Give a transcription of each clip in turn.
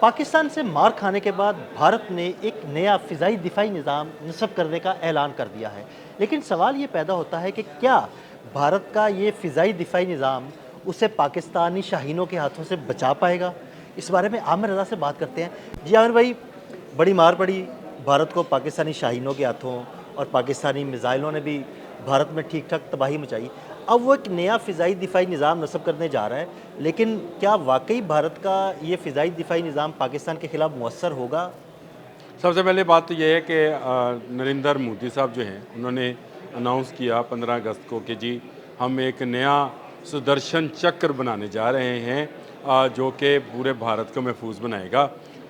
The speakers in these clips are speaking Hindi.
पाकिस्तान से मार खाने के बाद भारत ने एक नया फ़िज़ाई दिफ़ाई निज़ाम नस्ब करने का ऐलान कर दिया है। लेकिन सवाल ये पैदा होता है कि क्या भारत का ये फ़िज़ाई दिफ़ाई निज़ाम उसे पाकिस्तानी शाहीनों के हाथों से बचा पाएगा? इस बारे में आमिर रज़ा से बात करते हैं। जी आमिर भाई, बड़ी मार पड़ी भारत को पाकिस्तानी शाहीनों के हाथों और पाकिस्तानी मिज़ाइलों ने भी भारत में ठीक-ठाक तबाही मचाई। अब वो एक नया फ़िज़ाई दिफ़ाई निज़ाम नस्ब करने जा रहा है, लेकिन क्या वाक़ई भारत का ये फ़िज़ाई दिफ़ाई निज़ाम पाकिस्तान के खिलाफ मुअस्सर होगा? सबसे पहले बात तो ये है कि नरेंद्र मोदी साहब जो हैं उन्होंने अनाउंस किया 15 अगस्त को कि जी हम एक नया सुदर्शन चक्र बनाने जा रहे हैं, जो कि पूरे भारत को महफूज बनाएगा।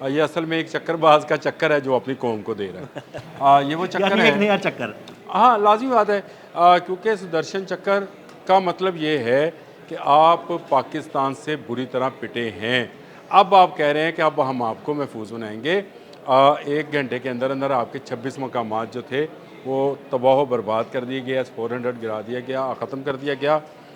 ये असल में एक चक्करबाज का चक्कर है जो अपनी कौम को दे रहा है। ये वो चक्कर यानी एक है। नया चक्कर। हाँ, लाज़मी बात है, क्योंकि सुदर्शन चक्कर का मतलब ये है कि आप पाकिस्तान से बुरी तरह पिटे हैं। अब आप कह रहे हैं कि अब हम आपको महफूज बनाएंगे। 1 घंटे के अंदर अंदर आपके 26 मकामात जो थे वो तबाह व बर्बाद कर दिए गए, S-400 गिरा दिया गया, ख़त्म कर दिया गया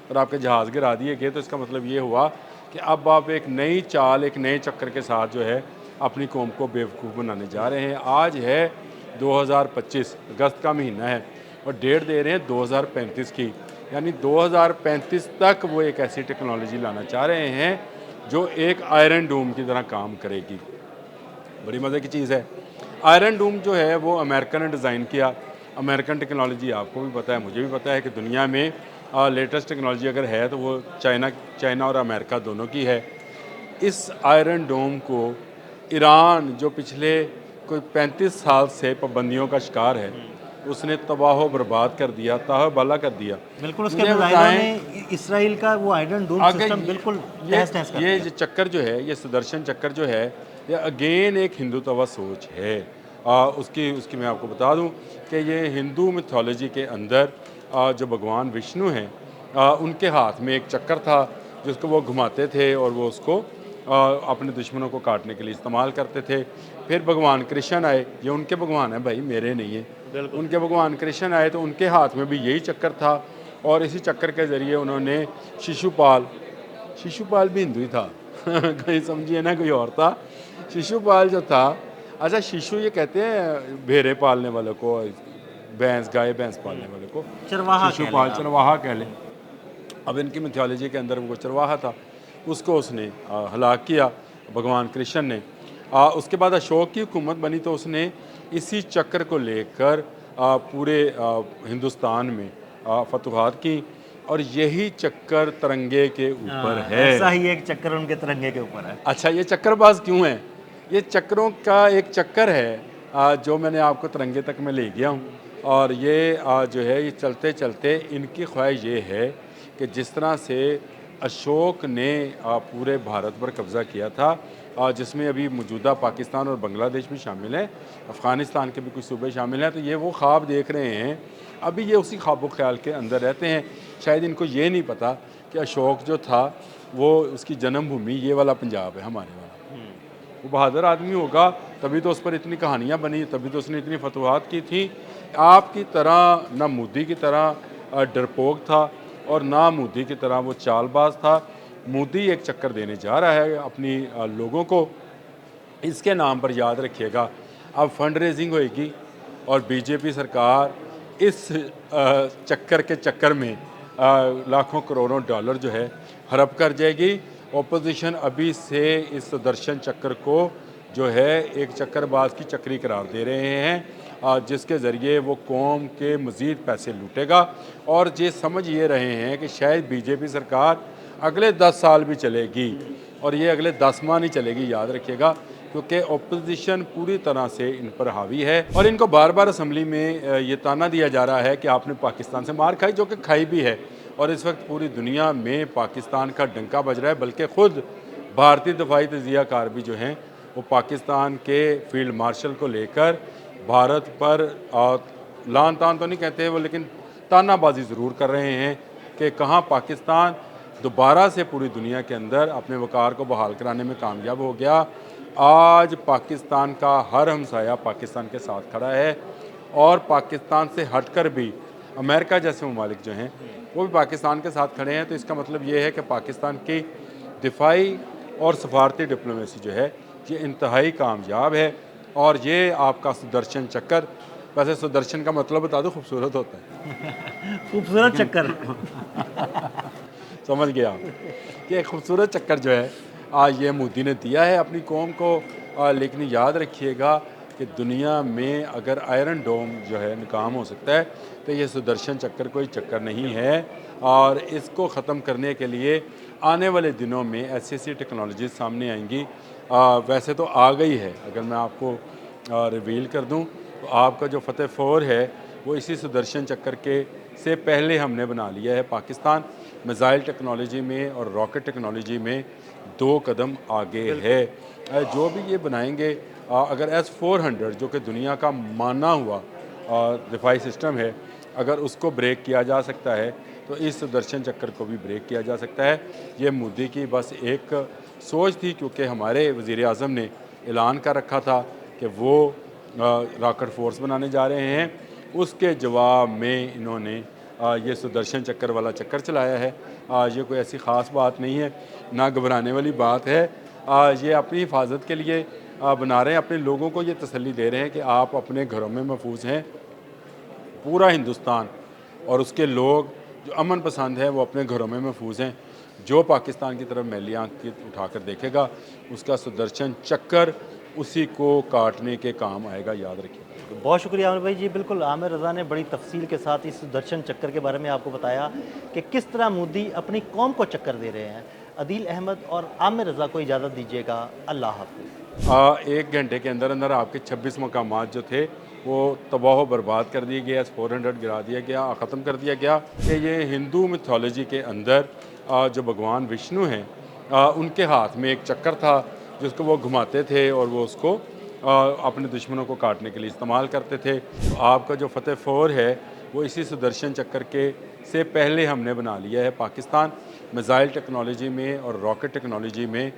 और आपके जहाज़ गिरा दिए गए। तो इसका मतलब ये हुआ कि अब आप एक नई चाल, एक नए चक्कर के साथ जो है अपनी कौम को बेवकूफ़ बनाने जा रहे हैं। आज है 2025, अगस्त का महीना है और डेट दे रहे हैं 2035 की, यानी 2035 तक वो एक ऐसी टेक्नोलॉजी लाना चाह रहे हैं जो एक आयरन डोम की तरह काम करेगी। बड़ी मज़े की चीज़ है। आयरन डोम जो है वो अमेरिका ने डिज़ाइन किया। अमेरिकन टेक्नोलॉजी आपको भी पता है, मुझे भी पता है कि दुनिया में लेटेस्ट टेक्नोलॉजी अगर है तो वो चाइना और अमेरिका दोनों की है। इस आयरन डोम को ईरान, जो पिछले कोई 35 साल से पाबंदियों का शिकार है, उसने तबाह व बर्बाद कर दिया, तबाह कर दिया। बिल्कुल, उसके मुझे मिज़ाइलों बताएं, ने इसराइल का वो आयरन डोम आगे सिस्टम बिल्कुल ये तहस-नहस कर ये दिया। जो चक्कर जो है, ये सुदर्शन चक्कर जो है, ये अगेन एक हिंदुत्व सोच है। उसकी उसकी मैं आपको बता दूं कि ये हिंदू मिथोलॉजी के अंदर जो भगवान विष्णु हैं, उनके हाथ में एक चक्कर था जिसको वो घुमाते थे और वो उसको अपने दुश्मनों को काटने के लिए इस्तेमाल करते थे। फिर भगवान कृष्ण आए, ये उनके भगवान हैं भाई, मेरे नहीं है। उनके भगवान कृष्ण आए तो उनके हाथ में भी यही चक्कर था और इसी चक्कर के ज़रिए उन्होंने शिशुपाल शिशुपाल भी हिंदू ही था कहीं समझिए ना, कोई और था शिशुपाल जो था। अच्छा, शिशु ये कहते हैं भेड़े पालने वाले को, भैंस गाय भैंस पालने वाले को चरवाहा कह लें शिशुपाल, आप। चरवाहा कह लें। अब इनकी मिथोलॉजी के अंदर वो चरवाहा था, उसको उसने हलाक किया भगवान कृष्ण ने। उसके बाद अशोक की हुकूमत बनी तो उसने इसी चक्र को लेकर पूरे हिंदुस्तान में फतवाहत की और यही चक्कर तिरंगे के ऊपर हाँ, है। ऐसा ही एक चक्कर उनके तिरंगे के ऊपर है। अच्छा, ये चक्करबाज क्यों है? ये चक्करों का एक चक्कर है, जो मैंने आपको तिरंगे तक मैं ले गया हूँ और ये जो है ये चलते चलते इनकी ख्वाहिश ये है कि जिस तरह से अशोक ने पूरे भारत पर कब्ज़ा किया था, जिसमें अभी मौजूदा पाकिस्तान और बांग्लादेश भी शामिल हैं, अफ़गानिस्तान के भी कुछ सूबे शामिल हैं, तो ये वो ख्वाब देख रहे हैं। अभी ये उसी ख्वाब ख्याल के अंदर रहते हैं। शायद इनको ये नहीं पता कि अशोक जो था वो उसकी जन्मभूमि ये वाला पंजाब है, हमारे वाला। वो बहादुर आदमी होगा तभी तो उस पर इतनी कहानियाँ बनी, तभी तो उसने इतनी फतवाहत की थी। आपकी तरह ना मोदी की तरह डरपोक था और ना मोदी की तरह वो चालबाज था। मोदी एक चक्कर देने जा रहा है अपनी लोगों को। इसके नाम पर याद रखिएगा, अब फंड रेजिंग होएगी और बीजेपी सरकार इस चक्कर के चक्कर में लाखों करोड़ों डॉलर जो है हड़प कर जाएगी। ओपोजिशन अभी से इस सुदर्शन चक्कर को जो है एक चक्करबाज की चक्री करार दे रहे हैं, जिसके ज़रिए वो कौम के मज़ीद पैसे लूटेगा और ये समझ ये रहे हैं कि शायद बीजेपी सरकार अगले 10 साल भी चलेगी और ये अगले 10 माह नहीं चलेगी, याद रखिएगा, क्योंकि ओपोजिशन पूरी तरह से इन पर हावी है और इनको बार बार असम्बली में ये ताना दिया जा रहा है कि आपने पाकिस्तान से मार खाई, जो कि खाई भी है। और इस वक्त पूरी दुनिया में पाकिस्तान का डंका बज रहा है, बल्कि ख़ुद भारतीय दफाई तजियाकार भी जो हैं वो पाकिस्तान के फील्ड मार्शल को लेकर भारत पर लान तान तो नहीं कहते वो, लेकिन तानाबाजी ज़रूर कर रहे हैं कि कहाँ पाकिस्तान दोबारा से पूरी दुनिया के अंदर अपने वक़ार को बहाल कराने में कामयाब हो गया। आज पाकिस्तान का हर हमसाया पाकिस्तान के साथ खड़ा है और पाकिस्तान से हटकर भी अमेरिका जैसे ममालिक जो हैं वो भी पाकिस्तान के साथ खड़े हैं। तो इसका मतलब ये है कि पाकिस्तान की दिफाई और सफारती डिप्लोमेसी जो है ये इंतहाई कामयाब है। और ये आपका सुदर्शन चक्कर, वैसे सुदर्शन का मतलब बता दो, खूबसूरत होता है। खूबसूरत चक्कर। समझ गए आप कि एक खूबसूरत चक्कर जो है आज ये मोदी ने दिया है अपनी कौम को। लेकिन याद रखिएगा कि दुनिया में अगर आयरन डोम जो है नाकाम हो सकता है तो ये सुदर्शन चक्कर कोई चक्कर नहीं है। और इसको ख़त्म करने के लिए आने वाले दिनों में ऐसी ऐसी टेक्नोलॉजी सामने आएंगी। वैसे तो आ गई है, अगर मैं आपको रिवील कर दूं तो आपका जो फतेह 4 है वो इसी सुदर्शन चक्कर के से पहले हमने बना लिया है। पाकिस्तान मिसाइल टेक्नोलॉजी में और रॉकेट टेक्नोलॉजी में 2 कदम आगे है। जो भी ये बनाएंगे, अगर S-400 जो कि दुनिया का माना हुआ दिफाई सिस्टम है, अगर उसको ब्रेक किया जा सकता है तो इस सुदर्शन चक्कर को भी ब्रेक किया जा सकता है। ये मोदी की बस एक सोच थी, क्योंकि हमारे वज़ीर आज़म ने ऐलान कर रखा था कि वो रॉकेट फोर्स बनाने जा रहे हैं। उसके जवाब में इन्होंने ये सुदर्शन चक्कर वाला चक्कर चलाया है। ये कोई ऐसी ख़ास बात नहीं है, ना घबराने वाली बात है। ये अपनी हिफाजत के लिए बना रहे हैं, अपने लोगों को ये तसल्ली दे रहे हैं कि आप अपने घरों में महफूज हैं। पूरा हिंदुस्तान और उसके लोग जो अमन पसंद है वो अपने घरों में महफूज हैं। जो पाकिस्तान की तरफ मैली आंख उठाकर देखेगा उसका सुदर्शन चक्कर उसी को काटने के काम आएगा, याद रखिए। बहुत शुक्रिया आमिर भाई जी। बिल्कुल, आमिर रज़ा ने बड़ी तफसील के साथ इस सुदर्शन चक्कर के बारे में आपको बताया कि किस तरह मोदी अपनी कौम को चक्कर दे रहे हैं। अदील अहमद और आमिर रज़ा को इजाज़त दीजिएगा। अल्लाह हाफ़िज़। 1 घंटे के अंदर अंदर आपके 26 मकामात जो थे वो तबाह बर्बाद कर दिए गए, S-400 गिरा दिया गया, ख़त्म कर दिया गया। कि ये हिंदू मिथोलॉजी के अंदर जो भगवान विष्णु हैं उनके हाथ में एक चक्कर था जिसको वो घुमाते थे और वो उसको अपने दुश्मनों को काटने के लिए इस्तेमाल करते थे। तो आपका जो फतेह 4 है वो इसी सुदर्शन चक्कर के से पहले हमने बना लिया है। पाकिस्तान मिसाइल टेक्नोलॉजी में और रॉकेट टेक्नोलॉजी में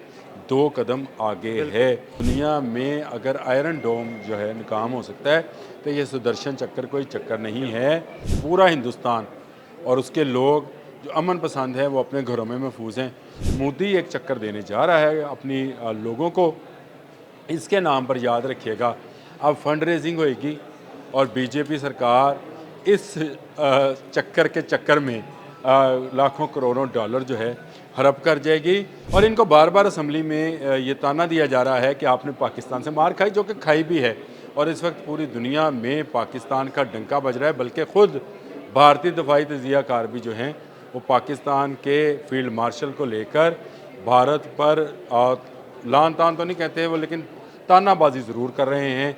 2 कदम आगे है। दुनिया में अगर आयरन डोम जो है नाकाम हो सकता है तो ये सुदर्शन चक्कर कोई चक्कर नहीं है। पूरा हिंदुस्तान और उसके लोग जो अमन पसंद है वो अपने घरों में महफूज हैं। मोदी एक चक्कर देने जा रहा है अपनी लोगों को। इसके नाम पर याद रखिएगा अब फंड रेजिंग होएगी और बीजेपी सरकार इस चक्कर के चक्कर में लाखों करोड़ों डॉलर जो है हड़प कर जाएगी। और इनको बार बार असम्बली में ये ताना दिया जा रहा है कि आपने पाकिस्तान से मार खाई, जो कि खाई भी है। और इस वक्त पूरी दुनिया में पाकिस्तान का डंका बज रहा है, बल्कि ख़ुद भारतीय दफाई तजिया कार भी जो हैं वो पाकिस्तान के फील्ड मार्शल को लेकर भारत पर लान तान तो नहीं कहते वो, लेकिन तानाबाजी ज़रूर कर रहे हैं।